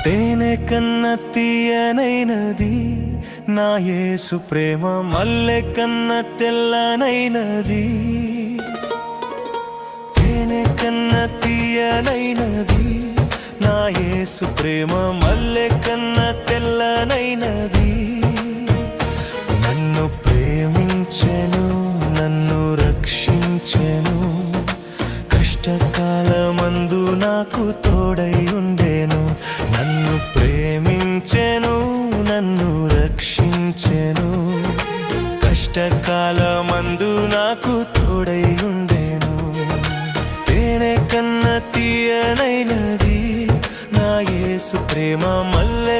తేనె కన్న తీయనైనది నా యేసు ప్రేమ, మల్లె కన్న తెల్లనైనది. తేనె కన్న తీయనైనది నా యేసు ప్రేమ, మల్లె కన్న తెల్లనైనది. నన్ను ప్రేమించెను, నన్ను రక్షించెను, కష్టకాలమందు నాకు తోడై ఉండెను. నన్ను ప్రేమించెను, నన్ను రక్షించెను, కష్టకాలమందు నాకు తోడై ఉండెను. తేనె కన్న తీయనైనది నా యేసు ప్రేమ, మల్లె